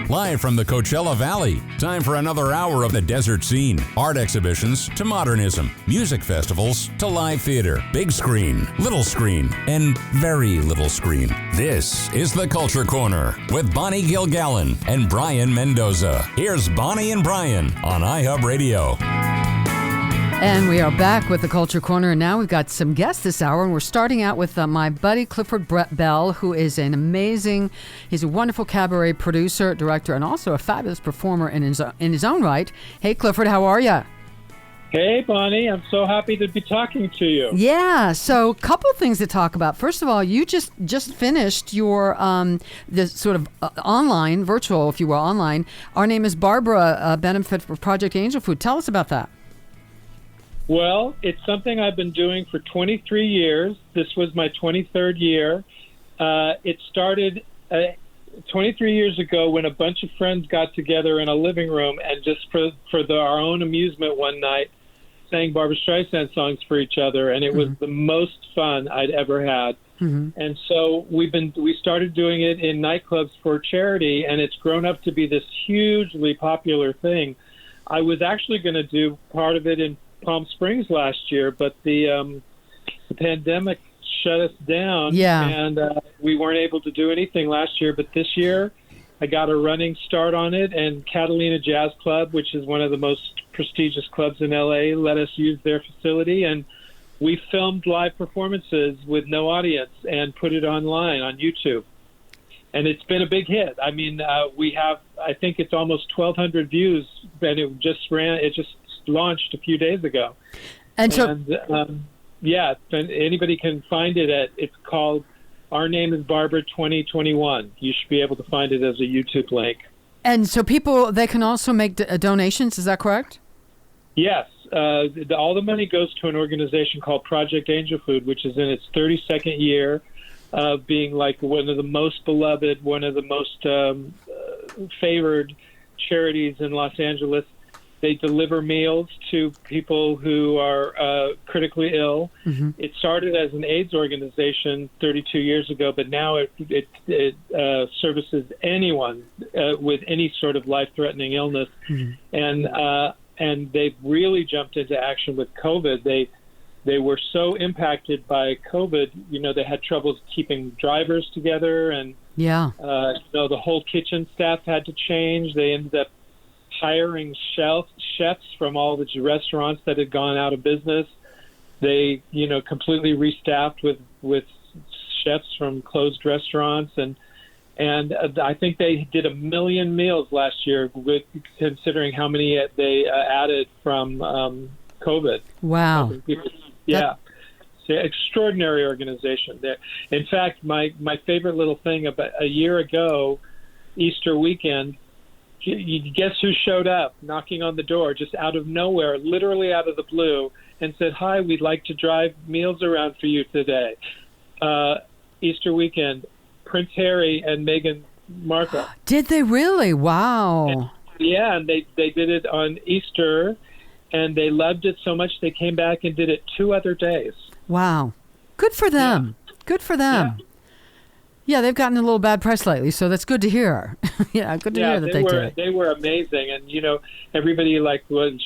live from the Coachella Valley. Time for another hour of the desert scene. Art exhibitions to modernism, music festivals to live theater, big screen, little screen, and very little screen. This is the Culture Corner with Bonnie Gillgallon and Brayan Mendoza. Here's Bonnie and Brayan on iHub Radio. And we are back with the Culture Corner, and now we've got some guests this hour, and we're starting out with my buddy Clifford Bell, who is he's a wonderful cabaret producer, director, and also a fabulous performer in his own right. Hey, Clifford, how are you? Hey, Bonnie, I'm so happy to be talking to you. Yeah, so a couple of things to talk about. First of all, you just finished your the sort of online, virtual, if you will, online. Our Name is Barbara benefit for Project Angel Food. Tell us about that. Well, it's something I've been doing for 23 years. This was my 23rd year. It started 23 years ago when a bunch of friends got together in a living room and just for our own amusement one night sang Barbra Streisand songs for each other, and it was the most fun I'd ever had. Mm-hmm. And so we started doing it in nightclubs for charity, and it's grown up to be this hugely popular thing. I was actually going to do part of it in Palm Springs last year, but the pandemic shut us down, and we weren't able to do anything last year. But this year, I got a running start on it, and Catalina Jazz Club, which is one of the most prestigious clubs in LA, let us use their facility, and we filmed live performances with no audience and put it online on YouTube. And it's been a big hit. I mean, we have, I think it's almost 1,200 views, and it just launched a few days ago. And anybody can find it it's called Our Name is Barbara 2021. You should be able to find it as a YouTube link. And so people, they can also make donations, is that correct? Yes. All the money goes to an organization called Project Angel Food, which is in its 32nd year of being like one of the most beloved, one of the most favored charities in Los Angeles. They deliver meals to people who are critically ill. Mm-hmm. It started as an AIDS organization 32 years ago, but now it services anyone with any sort of life-threatening illness. Mm-hmm. And they've really jumped into action with COVID. They were so impacted by COVID. You know, they had troubles keeping drivers together, and the whole kitchen staff had to change. They ended up hiring chefs from all the restaurants that had gone out of business. They, completely restaffed with chefs from closed restaurants, and I think they did 1 million meals last year, considering how many they added from COVID. Wow! Yeah, it's an extraordinary organization. In fact, my favorite little thing about a year ago, Easter weekend. You guess who showed up knocking on the door just out of nowhere, literally out of the blue, and said, "Hi, we'd like to drive meals around for you today." Easter weekend, Prince Harry and Meghan Markle. Did they really? Wow. And they did it on Easter, and they loved it so much they came back and did it 2 other days. Wow. Good for them. Yeah. Good for them. Yeah. Yeah, they've gotten a little bad press lately, so that's good to hear. Good to hear that they did. They were amazing, and everybody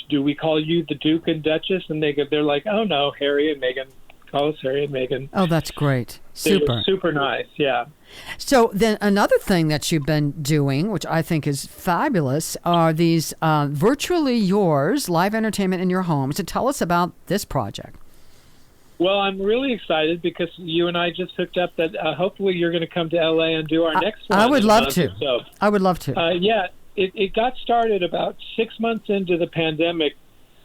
do we call you the Duke and Duchess? And they're like, oh no, Harry and Meghan. Call us Harry and Meghan. Oh, that's great. Super. Super nice. Yeah. So then another thing that you've been doing, which I think is fabulous, are these virtually yours live entertainment in your home. So tell us about this project. Well, I'm really excited because you and I just hooked up that hopefully you're going to come to L.A. and do our next one. I would love to. So, I would love to. It got started about 6 months into the pandemic.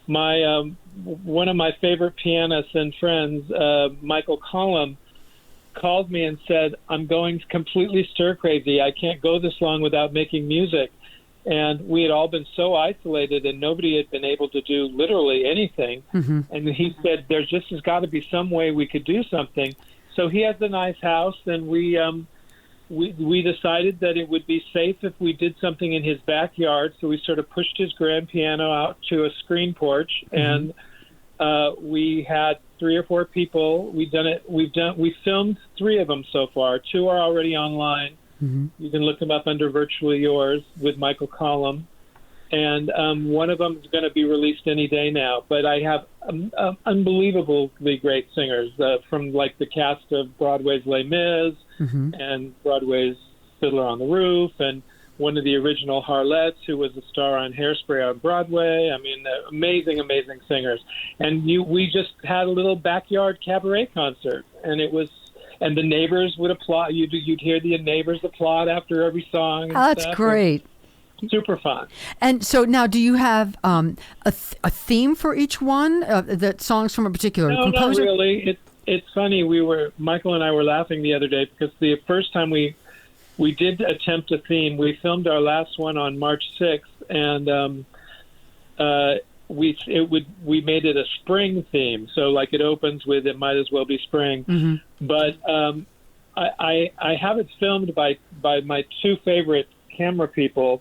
My one of my favorite pianists and friends, Michael Collum, called me and said, I'm going completely stir-crazy. I can't go this long without making music. And we had all been so isolated, and nobody had been able to do literally anything. Mm-hmm. And he said, there just has got to be some way we could do something. So he has a nice house, and we decided that it would be safe if we did something in his backyard. So we sort of pushed his grand piano out to a screen porch, mm-hmm. and we had 3 or 4 people. We filmed 3 of them so far. 2 are already online. You can look them up under Virtually Yours with Michael Collum. And one of them is going to be released any day now. But I have unbelievably great singers from like the cast of Broadway's Les Mis and Broadway's Fiddler on the Roof, and one of the original Harlettes who was a star on Hairspray on Broadway. I mean, amazing, amazing singers. And we just had a little backyard cabaret concert, and the neighbors would applaud. You'd hear the neighbors applaud after every song. And that's stuff. great. Super fun. And so now, do you have a theme for each one? That songs from a particular composer? No, not really. It's funny. Michael and I were laughing the other day because the first time we did attempt a theme, we filmed our last one on March 6th, and we made it a spring theme. So like it opens with "It Might As Well Be Spring," but I have it filmed by my two favorite camera people.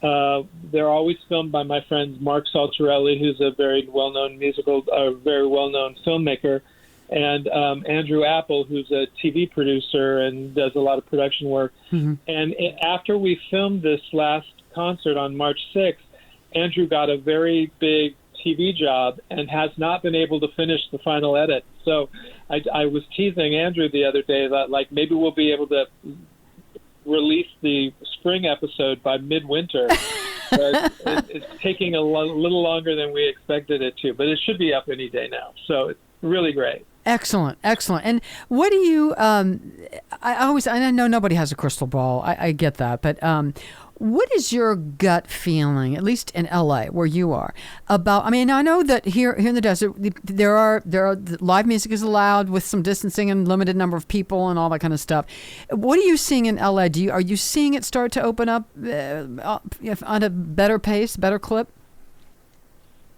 They're always filmed by my friends Mark Saltarelli, who's a very well-known very well-known filmmaker, and Andrew Apple, who's a TV producer and does a lot of production work. And after we filmed this last concert on March 6th, Andrew got a very big TV job and has not been able to finish the final edit. So I was teasing Andrew the other day that like maybe we'll be able to release the spring episode by midwinter. But it's taking a little longer than we expected it to, but it should be up any day now. So it's really great. Excellent. And what do you, I know nobody has a crystal ball. I get that. But what is your gut feeling, at least in LA, where you are, about, I mean, I know that here in the desert, there are live music is allowed with some distancing and limited number of people and all that kind of stuff. What are you seeing in LA? Are you seeing it start to open up on a better pace, better clip?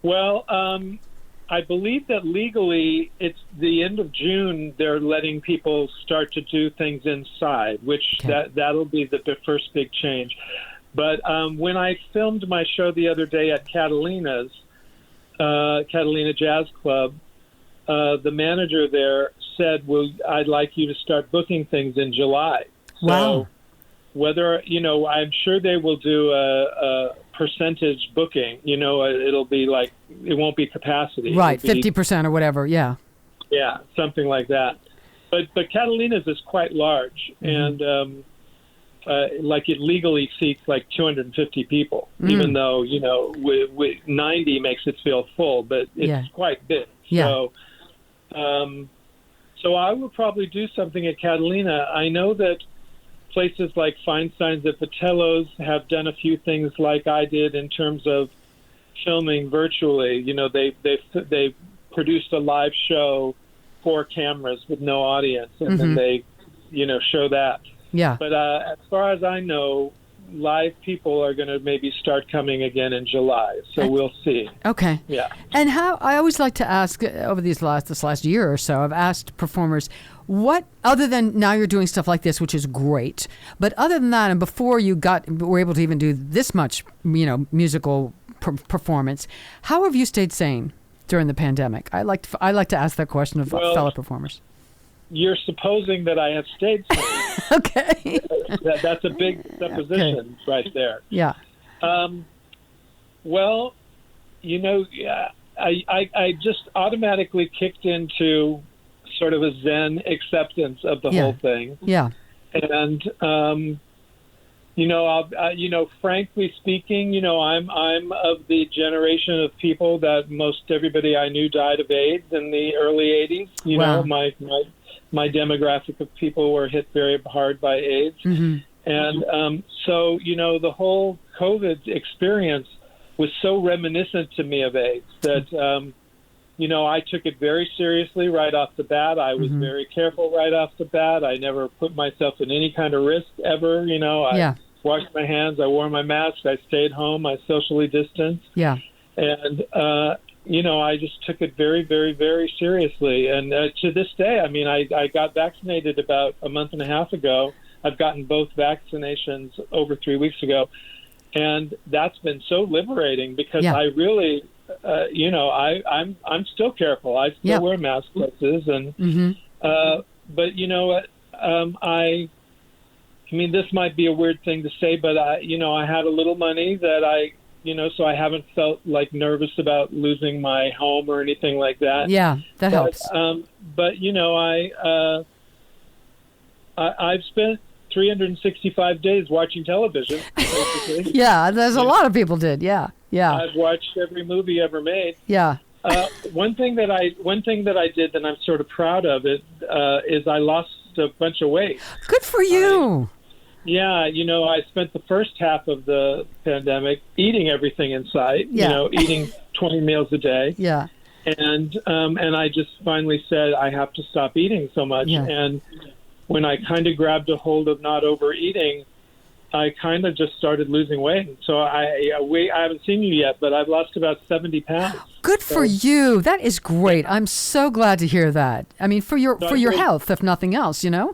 Well, I believe that legally it's the end of June. They're letting people start to do things inside, which that'll be the first big change. But when I filmed my show the other day at Catalina Jazz Club, the manager there said, "Well, I'd like you to start booking things in July." Wow. So whether, I'm sure they will do a percentage booking. It'll be like, it won't be capacity. Right, 50% or whatever, yeah. Yeah, something like that. But Catalina's is quite large, and like it legally seats like 250 people, even though, with 90 makes it feel full, but it's quite big. Yeah. So I will probably do something at Catalina. I know that places like Feinstein's at Patello's have done a few things like I did in terms of filming virtually. They produced a live show, 4 cameras with no audience, and then they, show that. Yeah. But as far as I know, live people are going to maybe start coming again in July. So we'll see. Okay. Yeah. And how, I always like to ask over this last year or so, I've asked performers, what, other than now you're doing stuff like this, which is great, but other than that, and before you were able to even do this much, musical performance, how have you stayed sane during the pandemic? I like to ask that question of fellow performers. You're supposing that I have stayed sane. Okay. That's a big supposition right there. Yeah. Well, I just automatically kicked into sort of a Zen acceptance of the whole thing. Yeah. And, frankly speaking, I'm of the generation of people that most everybody I knew died of AIDS in the early 80s. Wow. My demographic of people were hit very hard by AIDS. And so, the whole COVID experience was so reminiscent to me of AIDS that, I took it very seriously right off the bat. I was very careful right off the bat. I never put myself in any kind of risk ever. I washed my hands. I wore my mask. I stayed home. I socially distanced. Yeah. And, I just took it very, very, very seriously. And to this day, I mean, I got vaccinated about a month and a half ago. I've gotten both vaccinations over 3 weeks ago. And that's been so liberating because I really, I'm still careful. I still wear mask places. And, but you know what, I mean, this might be a weird thing to say, but I had a little money that so I haven't felt like nervous about losing my home or anything like that. Yeah, that helps. But I've spent 365 days watching television, basically. Yeah, there's a lot of people did. Yeah. I've watched every movie ever made. Yeah. One thing that I did that I'm sort of proud of is I lost a bunch of weight. Good for you. I spent the first half of the pandemic eating everything in sight. Yeah. Eating 20 meals a day. Yeah. And I just finally said I have to stop eating so much. Yeah. And when I kind of grabbed a hold of not overeating, I kind of just started losing weight. So I haven't seen you yet, but I've lost about 70 pounds. Good for you. That is great. I'm so glad to hear that. I mean, for your health, if nothing else, Yeah,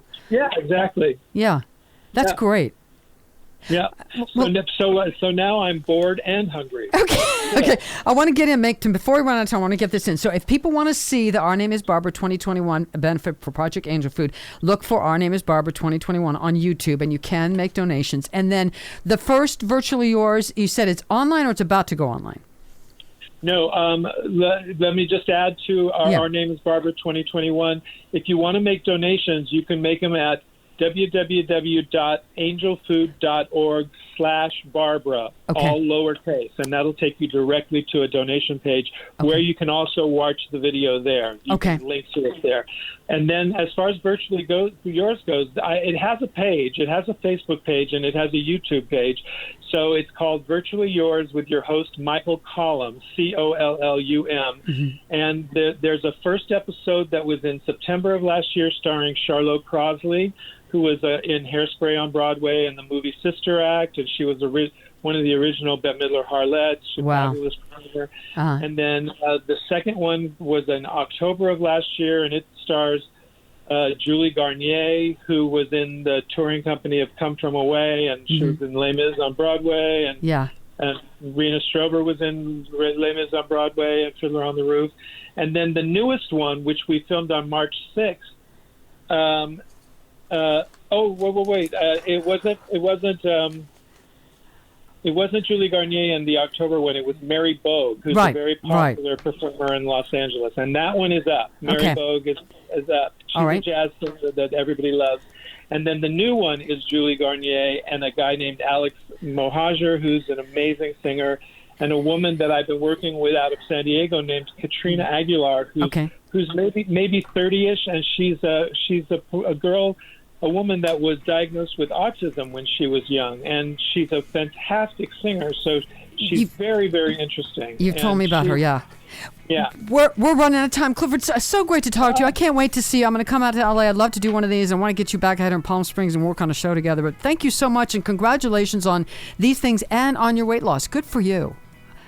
exactly. Yeah, that's great. Yeah. So now I'm bored and hungry. Okay. I want to get in, before we run out of time, I want to get this in. So if people want to see the Our Name is Barbara 2021 benefit for Project Angel Food, look for Our Name is Barbara 2021 on YouTube, and you can make donations. And then the first Virtually Yours, you said it's online or it's about to go online? No, let me just add to Our Name is Barbara 2021. If you want to make donations, you can make them at www.angelfood.org/Barbara, all lowercase, and that'll take you directly to a donation page where you can also watch the video there. You can link to it there. And then as far as Virtually Yours goes, it has a page. It has a Facebook page, and it has a YouTube page. So it's called Virtually Yours with your host, Michael Collum, Collum. And there's a first episode that was in September of last year starring Charlotte Crosley, who was in Hairspray on Broadway and the movie Sister Act, and she was one of the original Bette Midler Harlettes. Fabulous performer. And then the second one was in October of last year, and it stars Julie Garnier, who was in the touring company of Come From Away, and she was in Les Mis on Broadway, and Rena Strober was in Les Mis on Broadway and Fiddler on the Roof. And then the newest one, which we filmed on March 6th, it wasn't Julie Garnier in the October one. It was Mary Bogue, who's a very popular performer in Los Angeles, and that one is up. Mary Bogue is up. She's a jazz singer that everybody loves. And then the new one is Julie Garnier and a guy named Alex Mohajer, who's an amazing singer, and a woman that I've been working with out of San Diego named Katrina Aguilar, who's maybe 30-ish, and she's a woman that was diagnosed with autism when she was young, and she's a fantastic singer. So she's very, very interesting. You've told me about her, yeah. We're running out of time. Clifford, it's so great to talk to you. I can't wait to see you. I'm going to come out to LA. I'd love to do one of these. I want to get you back out here in Palm Springs and work on a show together. But thank you so much, and congratulations on these things and on your weight loss. Good for you.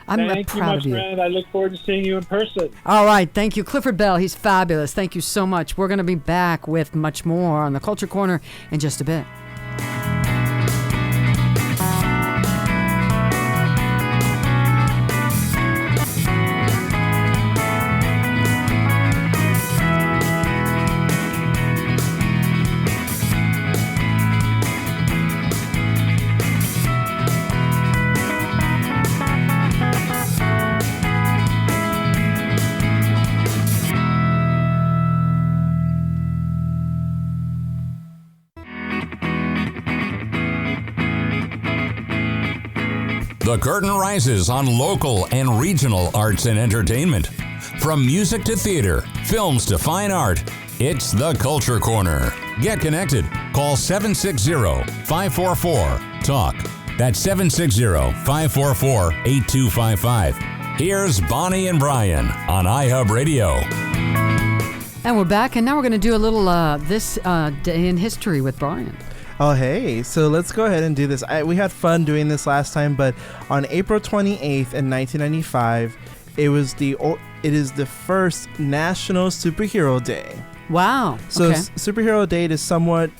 I'm proud of you. Friend. I look forward to seeing you in person. All right. Thank you. Clifford Bell. He's fabulous. Thank you so much. We're going to be back with much more on the Culture Corner in just a bit. The curtain rises on local and regional arts and entertainment. From music to theater, films to fine art, it's the Culture Corner. Get connected. Call 760-544-TALK. That's 760-544-8255. Here's Bonnie and Brian on iHub Radio. And we're back, and now we're going to do a little this day in history with Brian. Oh, hey. So let's go ahead and do this. We had fun doing this last time, but on April 28th in 1995, it is the first National Superhero Day. Wow. So Superhero Day is somewhat...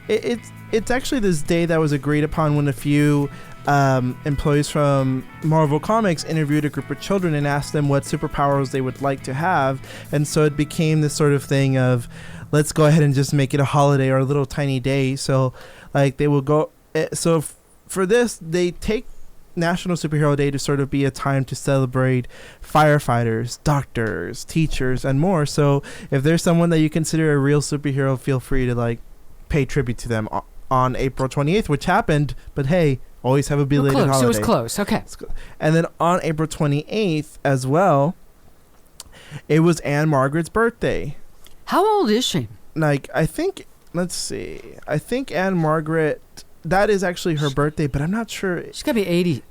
It's actually this day that was agreed upon when a few employees from Marvel Comics interviewed a group of children and asked them what superpowers they would like to have. And so it became this sort of thing of, let's go ahead and just make it a holiday or a little tiny day. So like they will go. So for this, they take National Superhero Day to sort of be a time to celebrate firefighters, doctors, teachers, and more. So if there's someone that you consider a real superhero, feel free to like pay tribute to them on April 28th, which happened. But hey, always have a belated holiday. It was close. Okay. And then on April 28th as well, it was Anne Margaret's birthday. How old is she? Like, I think, let's see. I think Anne Margaret, that is actually her birthday, but I'm not sure. She's got to be 80.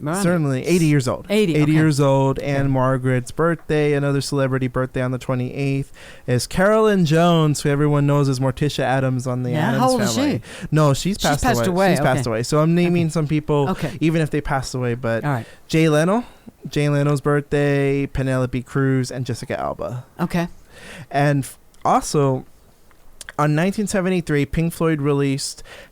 Certainly, 80 years old. 80 okay. Years old. Anne Margaret's birthday. Another celebrity birthday on the 28th is Carolyn Jones, who everyone knows as Morticia Adams on the Addams Family. How old is she? No, she's passed away. She's passed away. So I'm naming some people, even if they passed away. But all right. Jay Leno's birthday, Penelope Cruz, and Jessica Alba. Okay. And also, on 1973, Pink Floyd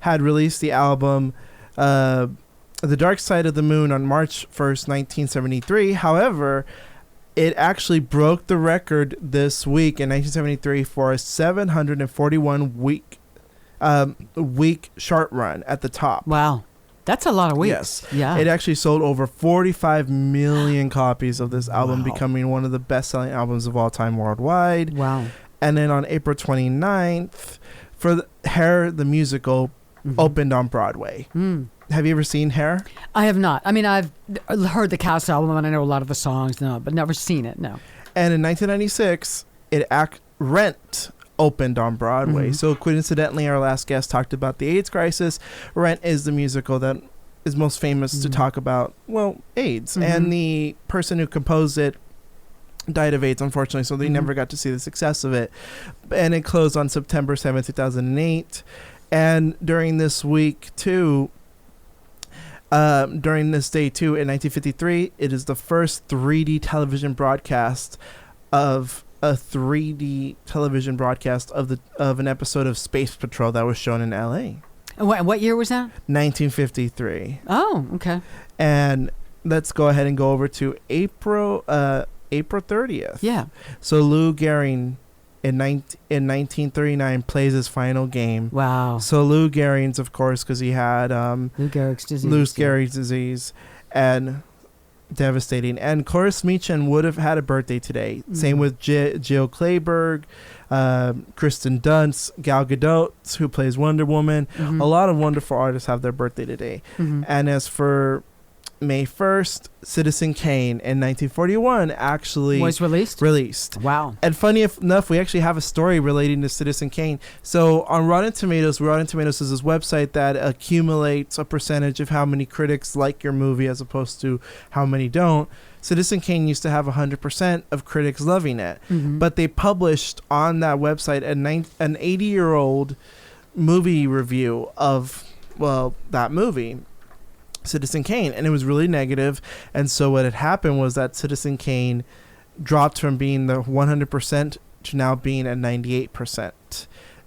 had released the album The Dark Side of the Moon on March 1st, 1973. However, it actually broke the record this week in 1973 for a 741 week chart run at the top. Wow. That's a lot of weeks. Yes. Yeah. It actually sold over 45 million copies of this album, becoming one of the best-selling albums of all time worldwide. Wow. And then on April 29th, for Hair, the musical, opened on Broadway. Have you ever seen Hair? I have not. I mean, I've heard the cast album and I know a lot of the songs, but never seen it, no. And in 1996, Rent opened on Broadway. So coincidentally, our last guest talked about the AIDS crisis. Rent is the musical that is most famous to talk about, AIDS. And the person who composed it died of AIDS, unfortunately, so they never got to see the success of it. And it closed on September 7th, 2008. And during this week, too, during this day, too, in 1953, it is the first 3D television broadcast of an episode of Space Patrol that was shown in LA. What year was that? 1953. Oh, okay. And let's go ahead and go over to April 30th. Yeah. So Lou Gehrig in 1939 plays his final game. Wow. So Lou Gehrig's, of course, because he had Lou Gehrig's disease. Lou Gehrig's disease, and devastating. And Cloris Meacham would have had a birthday today. Same with Jill Clayburgh, Kristen Dunst, Gal Gadot, who plays Wonder Woman. A lot of wonderful artists have their birthday today. And as for May 1st, Citizen Kane in 1941 actually was released. Wow. And funny enough, we actually have a story relating to Citizen Kane. So on Rotten Tomatoes is this website that accumulates a percentage of how many critics like your movie as opposed to how many don't. Citizen Kane used to have 100% of critics loving it. But they published on that website an 80-year-old movie review of, that movie, Citizen Kane, and it was really negative. And so what had happened was that Citizen Kane dropped from being the 100% to now being at 98%.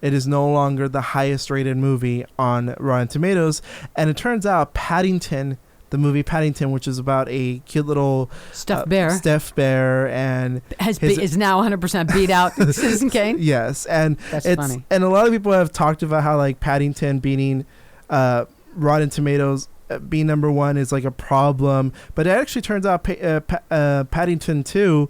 It is no longer the highest rated movie on Rotten Tomatoes. And it turns out the movie Paddington, which is about a cute little stuffed bear, and is now 100% beat out Citizen Kane. Yes, and that's funny. And a lot of people have talked about how like Paddington beating Rotten Tomatoes being number one is like a problem, but it actually turns out Paddington 2,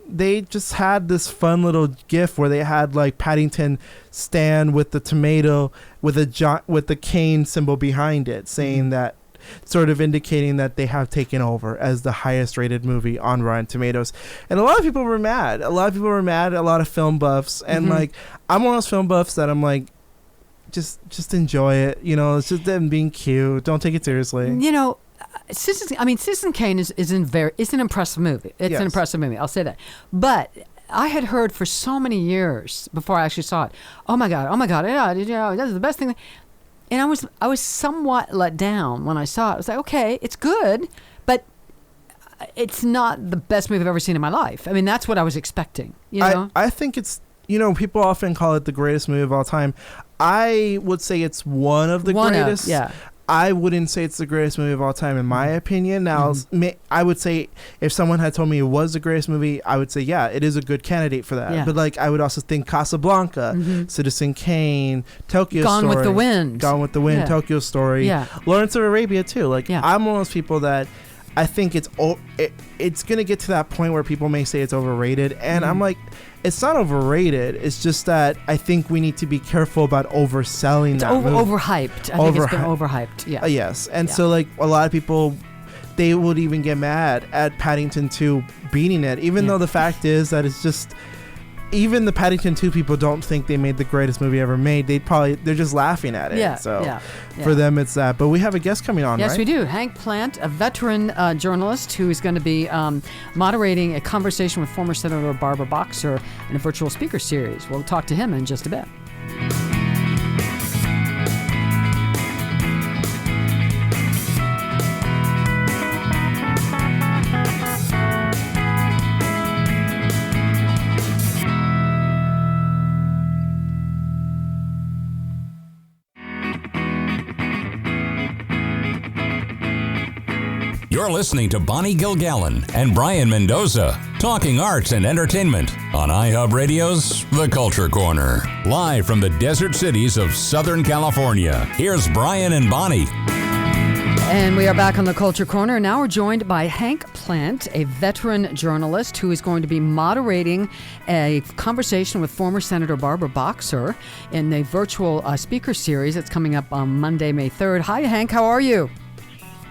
they just had this fun little gif where they had like Paddington stand with the tomato with the cane symbol behind it, saying that, sort of indicating that they have taken over as the highest rated movie on Rotten Tomatoes. And a lot of people were mad. A lot of film buffs, and like I'm one of those film buffs that I'm like, just enjoy it, it's just them being cute, don't take it seriously. Citizen Kane is an impressive movie. It's an impressive movie, I'll say that. But I had heard for so many years before I actually saw it, oh my god, this is the best thing. And I was somewhat let down when I saw it. I was like, okay, it's good, but it's not the best movie I've ever seen in my life. I mean, that's what I was expecting. I think it's, people often call it the greatest movie of all time. I would say it's one of the greatest. Yeah. I wouldn't say it's the greatest movie of all time, in my opinion. Now, I would say if someone had told me it was the greatest movie, I would say, yeah, it is a good candidate for that. Yeah. But, like, I would also think Casablanca, Citizen Kane, Tokyo Story. Gone with the Wind. Yeah. Tokyo Story. Yeah. Lawrence of Arabia, too. Like, I'm one of those people that I think it's going to get to that point where people may say it's overrated. And I'm like, it's not overrated. It's just that I think we need to be careful about overselling that movie. Overhyped. I think it's been overhyped. Yeah. Yes. And so, like, a lot of people, they would even get mad at Paddington 2 beating it, even though the fact is that it's just, even the Paddington 2 people don't think they made the greatest movie ever made. They're just laughing at it. So for them, it's that. But we have a guest coming on, right? Yes, we do. Hank Plante, a veteran journalist who is going to be moderating a conversation with former Senator Barbara Boxer in a virtual speaker series. We'll talk to him in just a bit. You're listening to Bonnie Gillgallon and Brayan Mendoza, talking arts and entertainment on iHub Radio's The Culture Corner. Live from the desert cities of Southern California, here's Brayan and Bonnie. And we are back on The Culture Corner. Now we're joined by Hank Plante, a veteran journalist who is going to be moderating a conversation with former Senator Barbara Boxer in the virtual speaker series that's coming up on Monday, May 3rd. Hi, Hank. How are you?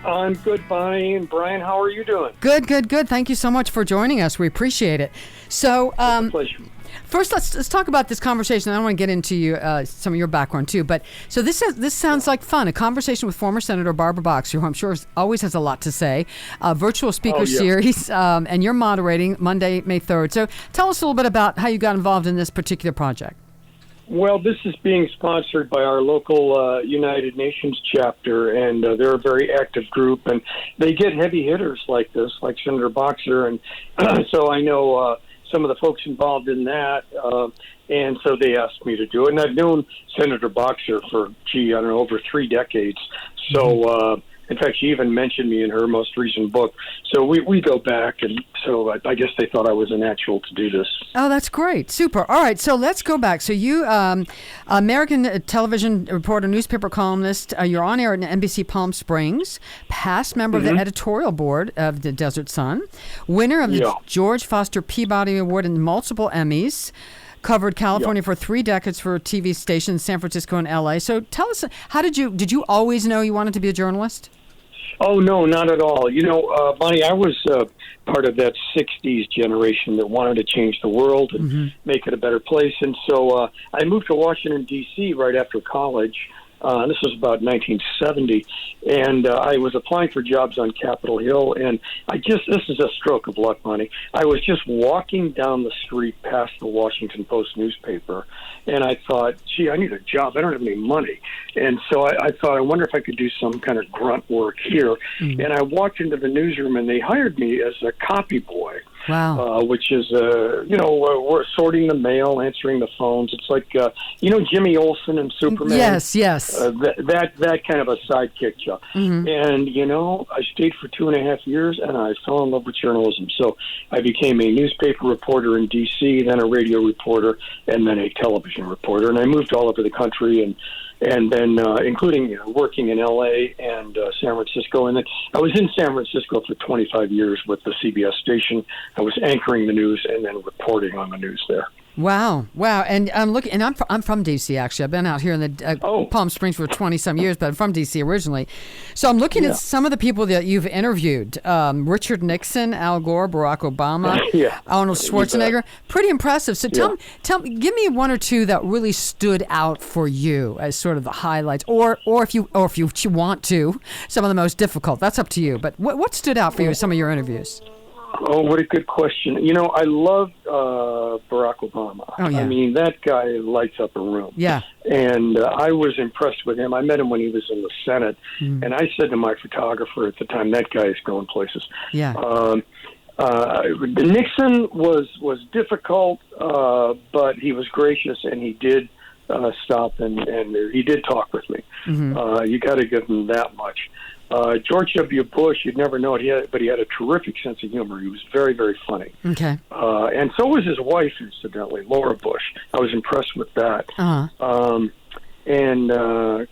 I'm good, Bonnie and Brayan. How are you doing? Good. Thank you so much for joining us. We appreciate it. So, it's a pleasure. First, let's talk about this conversation. I want to get into some of your background too. But so this sounds like fun. A conversation with former Senator Barbara Boxer, who I'm sure always has a lot to say. A virtual speaker series, and you're moderating Monday, May 3rd. So tell us a little bit about how you got involved in this particular project. Well, this is being sponsored by our local United Nations chapter, and they're a very active group, and they get heavy hitters like this, like Senator Boxer, and so I know some of the folks involved in that, and so they asked me to do it, and I've known Senator Boxer for, over 3 decades, so in fact, she even mentioned me in her most recent book. So we go back, and so I guess they thought I was a natural to do this. Oh, that's great. Super. All right, so let's go back. So you, American television reporter, newspaper columnist, you're on air at NBC Palm Springs, past member of the editorial board of the Desert Sun, winner of the George Foster Peabody Award and multiple Emmys, covered California for 3 decades for TV stations, San Francisco and LA. So tell us, did you always know you wanted to be a journalist? Oh, no, not at all. Bonnie, I was part of that 60s generation that wanted to change the world and make it a better place. And so I moved to Washington, D.C. right after college. This was about 1970, and I was applying for jobs on Capitol Hill, and this is a stroke of luck, Bonnie. I was just walking down the street past the Washington Post newspaper, and I thought, gee, I need a job. I don't have any money. And so I thought, I wonder if I could do some kind of grunt work here. And I walked into the newsroom, and they hired me as a copy boy. Wow. Which is, we're sorting the mail, answering the phones. It's like, Jimmy Olsen and Superman. Yes. That kind of a sidekick job. And, I stayed for 2.5 years, and I fell in love with journalism. So I became a newspaper reporter in D.C., then a radio reporter, and then a television reporter. And I moved all over the country, and then including working in L.A. and San Francisco. And then I was in San Francisco for 25 years with the CBS station. I was anchoring the news and then reporting on the news there. Wow. And I'm looking, and I'm from D.C. actually. I've been out here in the Palm Springs for 20-some years, but I'm from D.C. originally. So I'm looking at some of the people that you've interviewed: Richard Nixon, Al Gore, Barack Obama, Arnold Schwarzenegger. Pretty impressive. So tell me, give me one or two that really stood out for you as sort of the highlights, or if you want to, some of the most difficult. That's up to you. But what stood out for you in some of your interviews? Oh, what a good question. I love Barack Obama. Oh, yeah. I mean, that guy lights up a room. Yeah. And I was impressed with him. I met him when he was in the Senate. And I said to my photographer at the time, that guy is going places. Yeah. Nixon was difficult, but he was gracious, and he did stop and he did talk with me. You got to give him that much. George W. Bush, you'd never know it, but he had a terrific sense of humor. He was very, very funny. Okay. And so was his wife, incidentally, Laura Bush. I was impressed with that. And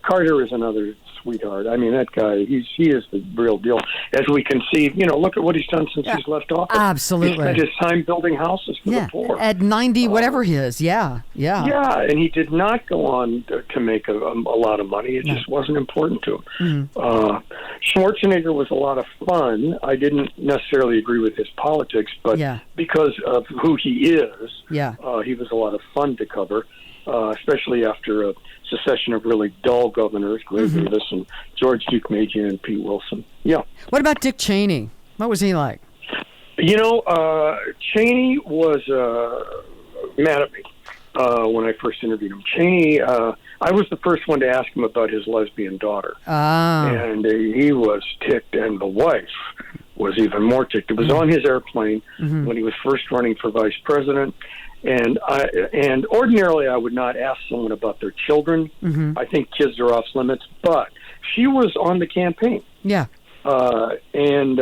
Carter is another sweetheart. I mean, that guy, he is the real deal. As we can see, look at what he's done since he's left office. Absolutely. He spent his time building houses for the poor. At 90, whatever he is. Yeah, and he did not go on to make a lot of money. It just wasn't important to him. Schwarzenegger was a lot of fun. I didn't necessarily agree with his politics, but because of who he is, he was a lot of fun to cover. Especially after a succession of really dull governors, Gray Davis and George Duke Magian and Pete Wilson. Yeah. What about Dick Cheney? What was he like? Cheney was mad at me when I first interviewed him. Cheney, I was the first one to ask him about his lesbian daughter. And he was ticked, and the wife was even more ticked. It was on his airplane when he was first running for vice president. And ordinarily I would not ask someone about their children. I think kids are off limits, but she was on the campaign. Yeah. And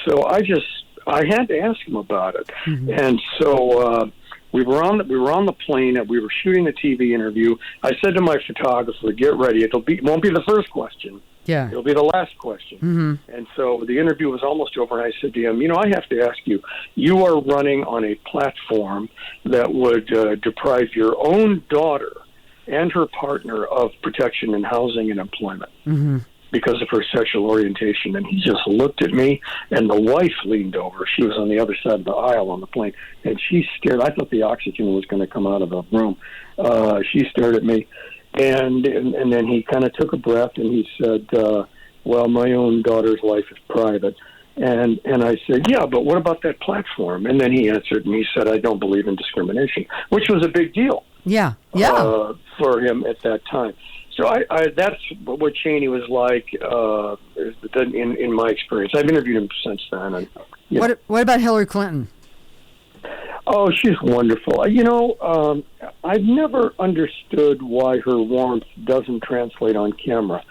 so I had to ask him about it. And so we were on the plane and we were shooting a TV interview. I said to my photographer, "Get ready. It won't be the first question. Yeah. It'll be the last question." And so the interview was almost over, and I said to him, I have to ask you, you are running on a platform that would deprive your own daughter and her partner of protection in housing and employment because of her sexual orientation. And he just looked at me, and the wife leaned over. She was on the other side of the aisle on the plane, and she stared. I thought the oxygen was going to come out of the room. She stared at me. And then he kind of took a breath and he said, well, my own daughter's life is private. And I said, yeah, but what about that platform? And then he answered and he said, I don't believe in discrimination, which was a big deal. For him at that time. So I that's what Cheney was like in my experience. I've interviewed him since then. And, What about Hillary Clinton? Oh, she's wonderful. I've never understood why her warmth doesn't translate on camera.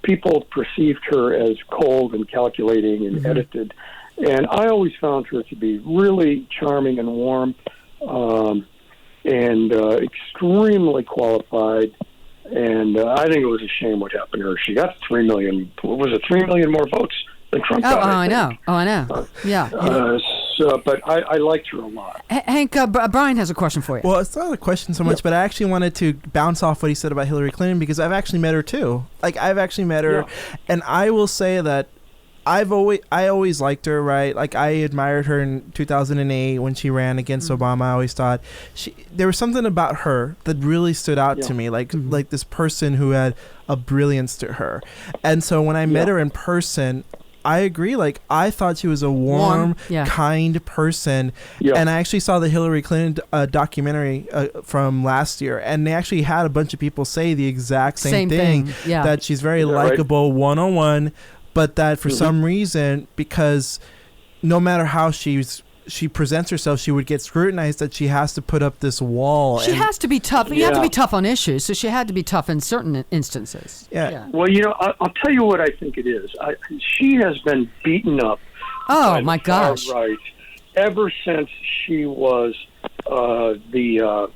People perceived her as cold and calculating and edited, and I always found her to be really charming and warm, and extremely qualified. And I think it was a shame what happened to her. She got 3 million. What was it? 3 million more votes than Trump got. I know. But I liked her a lot. Hank, Brian has a question for you. Well, it's not a question so much, but I actually wanted to bounce off what he said about Hillary Clinton because I've actually met her too. I've actually met her, and I will say that I always liked her, right? I admired her in 2008 when she ran against Obama. I always thought there was something about her that really stood out to me, like this person who had a brilliance to her. And so when I met her in person, I agree. I thought she was a warm, kind person. Yeah. And I actually saw the Hillary Clinton documentary from last year, and they actually had a bunch of people say the exact same thing. That she's very likable one-on-one, but that for some reason, because no matter how she presents herself, she would get scrutinized, that she has to put up this wall. She has to be tough. You have to be tough on issues, so she had to be tough in certain instances. Yeah. Well, I'll tell you what I think it is. She has been beaten up. Oh, my gosh. Right. Ever since she was the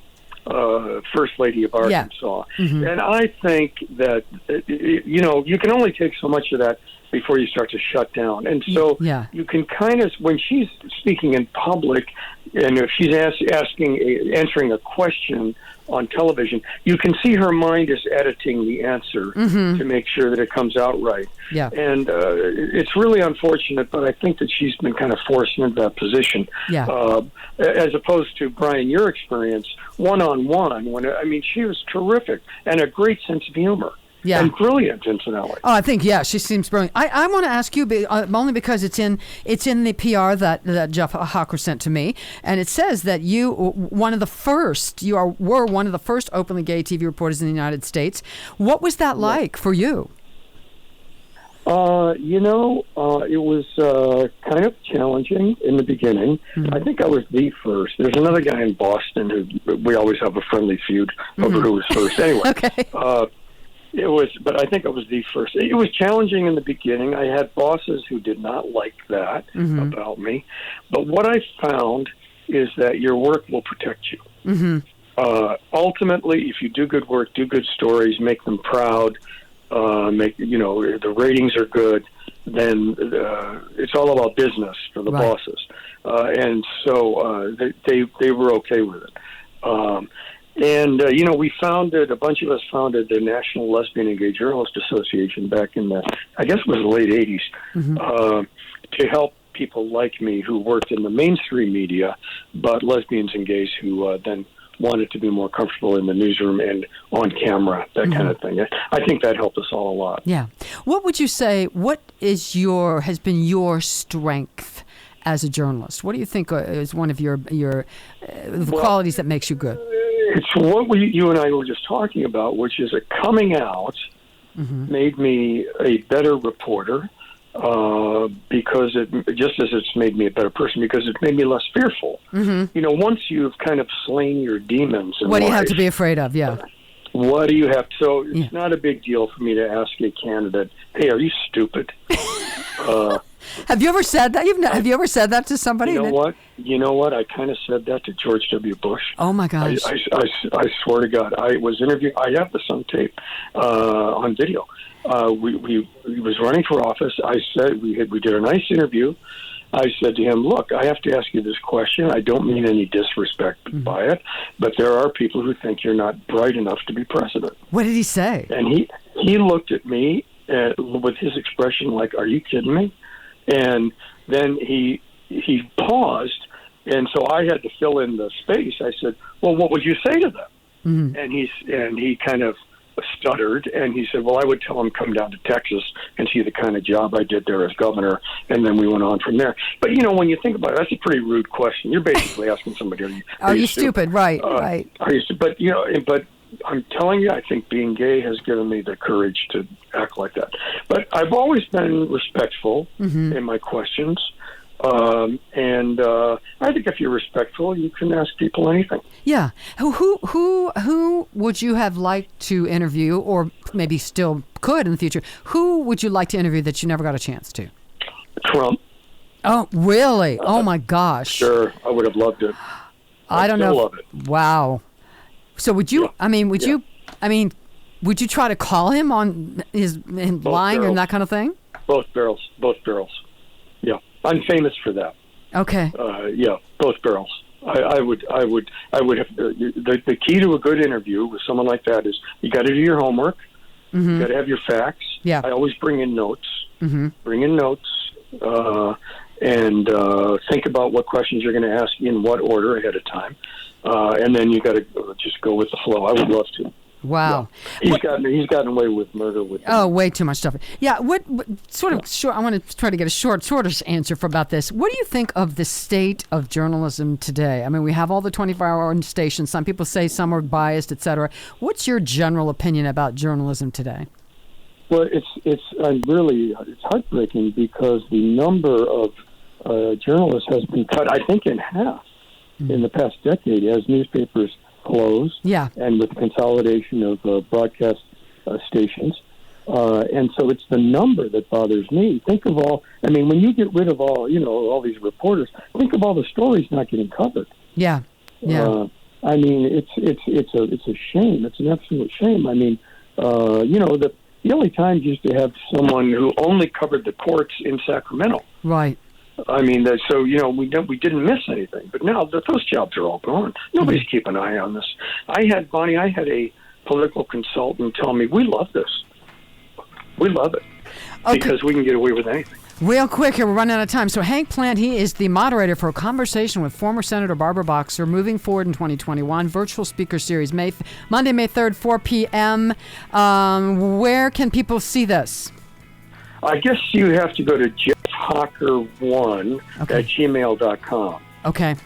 First Lady of Arkansas. And I think that, you can only take so much of that before you start to shut down. And so you can kind of, when she's speaking in public, and if she's answering a question on television, you can see her mind is editing the answer to make sure that it comes out right. Yeah. And it's really unfortunate, but I think that she's been kind of forced into that position. Yeah. As opposed to, Brian, your experience, one-on-one, she was terrific and a great sense of humor. Yeah. And brilliant, incidentally. Oh, I think, she seems brilliant. I want to ask you, only because it's in the PR that Jeff Hawker sent to me, and it says that you were one of the first openly gay TV reporters in the United States. What was that like for you? It was kind of challenging in the beginning. Mm-hmm. I think I was the first. There's another guy in Boston who we always have a friendly feud over who was first. Anyway, okay. But I think I was the first. It was challenging in the beginning. I had bosses who did not like that about me. But what I found is that your work will protect you. Mm-hmm. Ultimately, if you do good work, do good stories, make them proud, the ratings are good, then it's all about business for the bosses. And so they were okay with it. A bunch of us founded the National Lesbian and Gay Journalists Association back in I guess it was the late 80s, to help people like me who worked in the mainstream media, but lesbians and gays who then wanted to be more comfortable in the newsroom and on camera, that kind of thing. I think that helped us all a lot. Yeah. What would you say, has been your strength as a journalist? What do you think is one of your qualities that makes you good? It's what you and I were just talking about, which is coming out made me a better reporter, because just as it's made me a better person, because it made me less fearful. Once you've kind of slain your demons in what do you life, have to be afraid of? Yeah. What do you have? So it's not a big deal for me to ask a candidate, "Hey, are you stupid?" Have you ever said that? Have you ever said that to somebody? You know what? I kind of said that to George W. Bush. Oh my gosh! I swear to God, I was interviewed. I have this on tape, on video. He was running for office. I said we did a nice interview. I said to him, "Look, I have to ask you this question. I don't mean any disrespect by it, but there are people who think you're not bright enough to be president." What did he say? And he looked at me with his expression like, "Are you kidding me?" And then he paused, and so I had to fill in the space. I said, "Well, what would you say to them?" And he kind of stuttered, and he said, "Well, I would tell him come down to Texas and see the kind of job I did there as governor." And then we went on from there. But when you think about it, that's a pretty rude question. You're basically asking somebody, "Are you stupid?" Right, right. Are you? But I'm telling you, I think being gay has given me the courage to act like that. But I've always been respectful in my questions. And I think if you're respectful, you can ask people anything. Yeah. Who would you have liked to interview, or maybe still could in the future? Who would you like to interview that you never got a chance to? Trump. Oh, really? Oh my gosh. Sure, I would have loved it. I don't know. Love it. Wow. So would you? Yeah. Would you try to call him on his lying barrels. and that kind of thing? Both barrels. Yeah, I'm famous for that. Okay. Yeah, both barrels. I would have. The key to a good interview with someone like that is you got to do your homework. You got to have your facts. Yeah. I always bring in notes. Bring in notes. And think about what questions you're going to ask in what order ahead of time. And then you got to just go with the flow. I would love to. Wow. Yeah. He's gotten away with murder with. Oh, way too much stuff. Yeah. What sort of short? I want to try to get a shorter answer about this. What do you think of the state of journalism today? I mean, we have all the 24-hour stations. Some people say some are biased, etc. What's your general opinion about journalism today? Well, it's heartbreaking because the number of journalists has been cut, I think, in half in the past decade as newspapers close. Yeah. And with the consolidation of broadcast stations. And so it's the number that bothers me. Think of when you get rid of all these reporters, think of all the stories not getting covered. Yeah. Yeah. It's a shame. It's an absolute shame. The only time you used to have someone who only covered the courts in Sacramento. Right. We didn't miss anything. But now those jobs are all gone. Nobody's keeping an eye on this. I had a political consultant tell me, "We love this. We love it because we can get away with anything." Real quick here, we're running out of time. So Hank Plante, he is the moderator for a conversation with former Senator Barbara Boxer moving forward in 2021. Virtual speaker series, Monday, May 3rd, 4 p.m. Where can people see this? I guess you have to go to jeffhawker1 at gmail.com. Okay.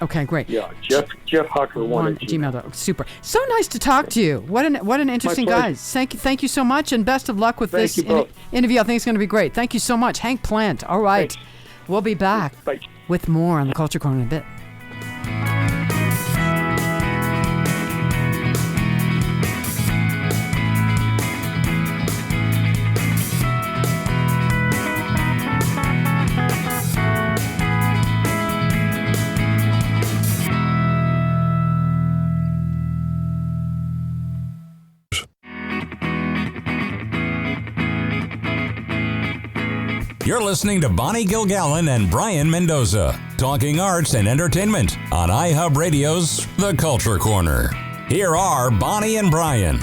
Okay, great. Yeah, Jeff Hucker one at gmail. Super. So nice to talk to you. What an interesting guy. Thank you so much, and best of luck with this interview. I think it's going to be great. Thank you so much, Hank Plante. All right, we'll be back with more on the Culture Corner in a bit. You're listening to Bonnie Gillgallon and Brayan Mendoza, talking arts and entertainment on iHub Radio's The Culture Corner. Here are Bonnie and Brayan.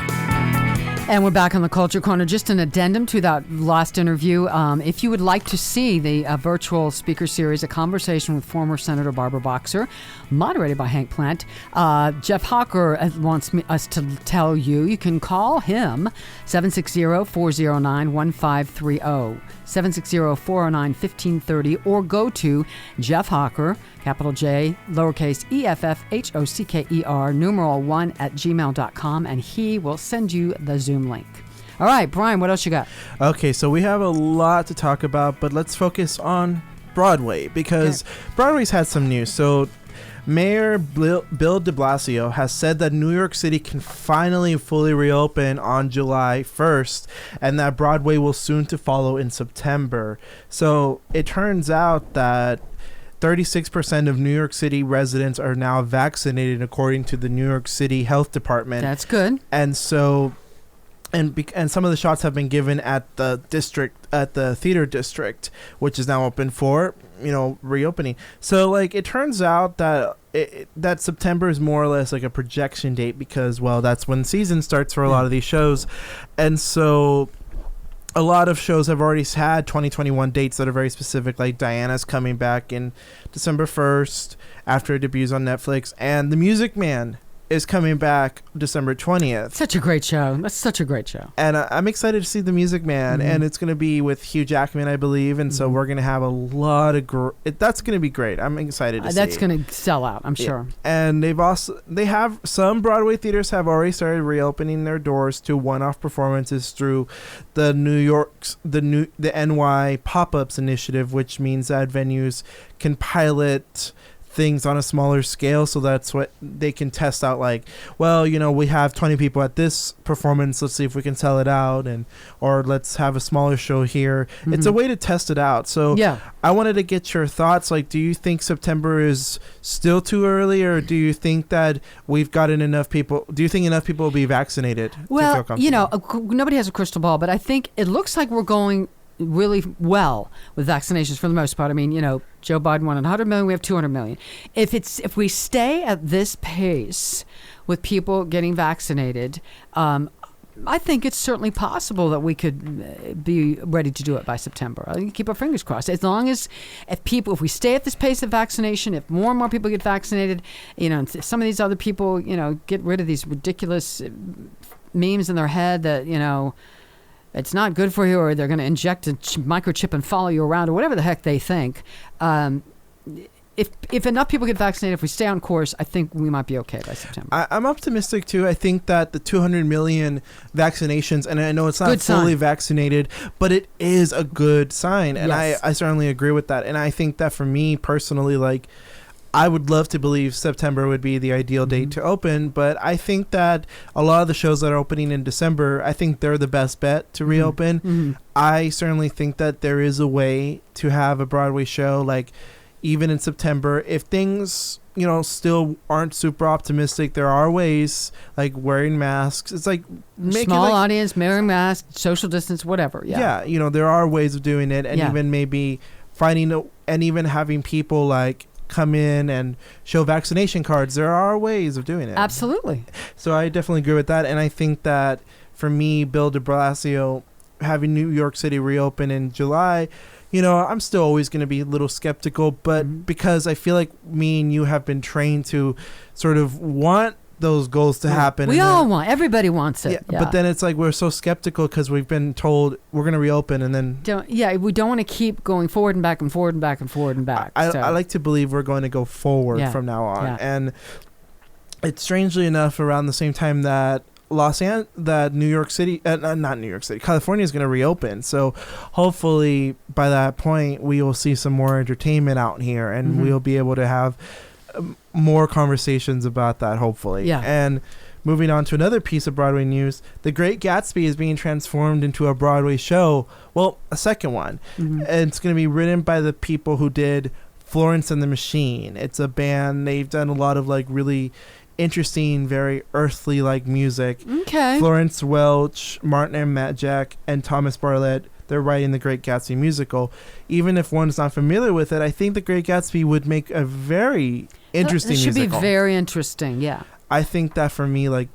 And we're back on the Culture Corner. Just an addendum to that last interview. If you would like to see the virtual speaker series, A Conversation with Former Senator Barbara Boxer, moderated by Hank Plante, Jeff Hucker wants us to tell you, you can call him 760-409-1530, 760-409-1530, or go to Jeff Hucker, capital J, lowercase EFFHOCKER, numeral 1 @gmail.com, and he will send you the Zoom link. All right, Brian, what else you got? Okay, so we have a lot to talk about, but let's focus on Broadway, because Broadway's had some news. So Mayor Bill de Blasio has said that New York City can finally fully reopen on July 1st, and that Broadway will soon to follow in September. So it turns out that 36% of New York City residents are now vaccinated, according to the New York City Health Department. That's good. And so, and some of the shots have been given at the theater district, which is now open for, reopening. So, it turns out that that September is more or less like a projection date, because, well, that's when season starts for a lot of these shows. And so a lot of shows have already had 2021 dates that are very specific, like Diana's coming back in December 1st after it debuts on Netflix, and The Music Man is coming back December 20th. Such a great show. That's such a great show. And I'm excited to see The Music Man, and it's going to be with Hugh Jackman, I believe, and so we're going to have a lot of that's going to be great. I'm excited to see. That's going to sell out, I'm sure. And some Broadway theaters have already started reopening their doors to one-off performances through the NY Pop-Ups initiative, which means that venues can pilot things on a smaller scale, so that's what they can test out, we have 20 people at this performance, let's see if we can sell it out, or let's have a smaller show here. It's a way to test it out. So I wanted to get your thoughts. Do you think September is still too early, or do you think that we've gotten enough people? Do you think enough people will be vaccinated? Well, nobody has a crystal ball, but I think it looks like we're going really well with vaccinations for the most part. I mean, Joe Biden wanted 100 million, we have 200 million. If we stay at this pace with people getting vaccinated, I think it's certainly possible that we could be ready to do it by September. I think keep our fingers crossed. As long as if we stay at this pace of vaccination, if more and more people get vaccinated, if some of these other people, get rid of these ridiculous memes in their head that, it's not good for you, or they're going to inject a microchip and follow you around, or whatever the heck they think. If enough people get vaccinated, if we stay on course, I think we might be okay by September. I'm optimistic too. I think that the 200 million vaccinations, and I know it's not fully vaccinated, but it is a good sign. And I certainly agree with that. And I think that for me personally, I would love to believe September would be the ideal date to open, but I think that a lot of the shows that are opening in December, I think they're the best bet to reopen. I certainly think that there is a way to have a Broadway show, even in September. If things, still aren't super optimistic, there are ways, wearing masks. It's small audience, wearing masks, social distance, whatever. Yeah, there are ways of doing it, and even maybe finding and even having people come in and show vaccination cards. There are ways of doing it. Absolutely. So I definitely agree with that. And I think that for me, Bill de Blasio having New York City reopen in July, I'm still always going to be a little skeptical, but because I feel like me and you have been trained to sort of want those goals to happen. We all want. Everybody wants it. Yeah. But then it's like we're so skeptical because we've been told we're going to reopen, and then we don't want to keep going forward and back and forward and back and forward and back. I like to believe we're going to go forward from now on, and it's strangely enough around the same time that New York City, not New York City, California is going to reopen. So hopefully by that point we will see some more entertainment out here, and we'll be able to have more conversations about that, hopefully. Yeah. And moving on to another piece of Broadway news, The Great Gatsby is being transformed into a Broadway show. Well, a second one. And it's going to be written by the people who did Florence and the Machine. It's a band. They've done a lot of like really interesting, very earthly like music. Okay. Florence Welch, Martin M. Majak, and Thomas Bartlett, they're writing The Great Gatsby musical. Even if one's not familiar with it, I think The Great Gatsby would make a very interesting musical. It should be very interesting, yeah. I think that for me, like,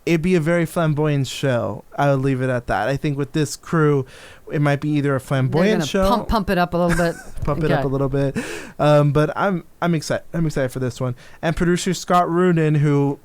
it'd be a very flamboyant show. I would leave it at that. I think with this crew, it might be either a flamboyant show. Pump it up a little bit. Pump it up a little bit. But I'm excited. I'm excited for this one. And producer Scott Rudin, who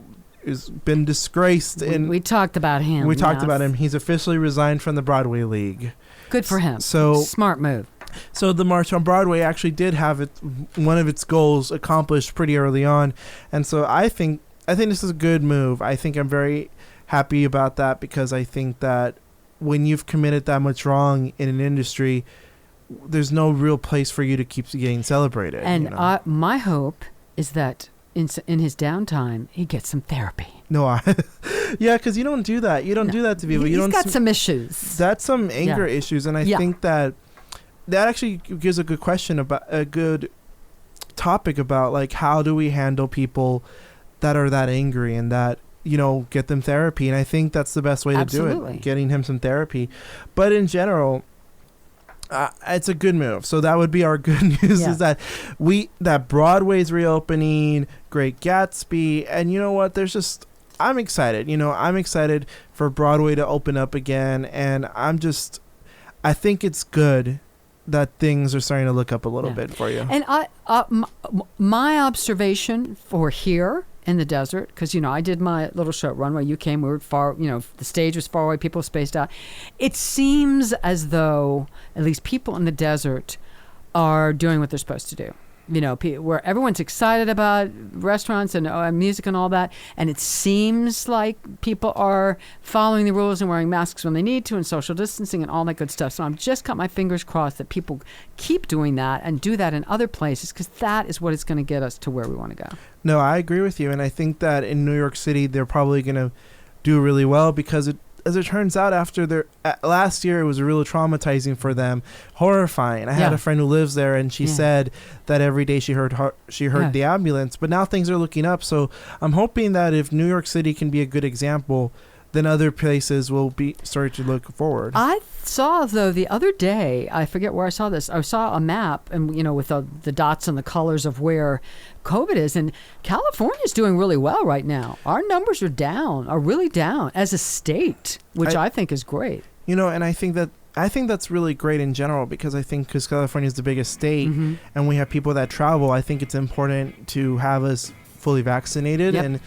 has been disgraced we talked about him. We talked about him. He's officially resigned from the Broadway League. Good for him. So smart move. So the March on Broadway actually did have one of its goals accomplished pretty early on, and so I think this is a good move. I think I'm very happy about that, because I think that when you've committed that much wrong in an industry, there's no real place for you to keep getting celebrated. And my hope is that in his downtime, he gets some therapy. No, because you don't do that. You don't do that to people. He's got some issues. That's some anger issues, and I think that actually gives a good question about a good topic about like how do we handle people that are that angry and that get them therapy. And I think that's the best way to do it, getting him some therapy. But in general, it's a good move. So that would be our good news, is that Broadway's reopening, Great Gatsby, and you know what? I'm excited. I'm excited for Broadway to open up again, and I think it's good that things are starting to look up a little bit for you. And my observation for here in the desert, because I did my little show at Runway. You came, we were far, the stage was far away, people spaced out. It seems as though at least people in the desert are doing what they're supposed to do. Where everyone's excited about restaurants and music and all that, and it seems like people are following the rules and wearing masks when they need to and social distancing and all that good stuff. So I've just got my fingers crossed that people keep doing that and do that in other places, because that is what is going to get us to where we want to go. No, I agree with you, and I think that in New York City they're probably going to do really well, because as it turns out, after last year, it was really traumatizing for them, horrifying. I had a friend who lives there, and she said that every day she heard the ambulance. But now things are looking up, so I'm hoping that if New York City can be a good example, then other places will be starting to look forward. I saw, though, the other day, I forget where I saw this. I saw a map, and with the dots and the colors of where COVID is, and California's doing really well right now. Our numbers are really down as a state, which I think is great. And I think that's really great in general, because California is the biggest state, and we have people that travel. I think it's important to have us fully vaccinated and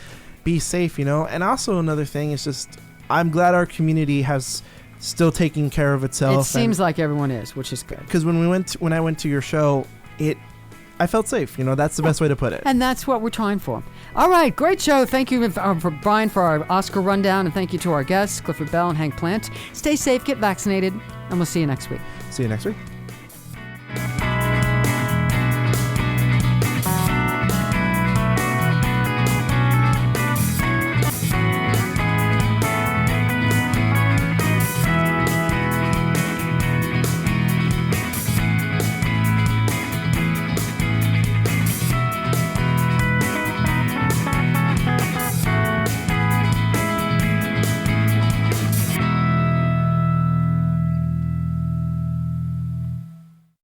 be safe, And also another thing is just, I'm glad our community has still taken care of itself. It seems like everyone is, which is good. Because when I went to your show, I felt safe. That's the best way to put it. And that's what we're trying for. All right, great show. Thank you for Brian for our Oscar rundown, and thank you to our guests, Clifford Bell and Hank Plante. Stay safe, get vaccinated, and we'll see you next week. See you next week.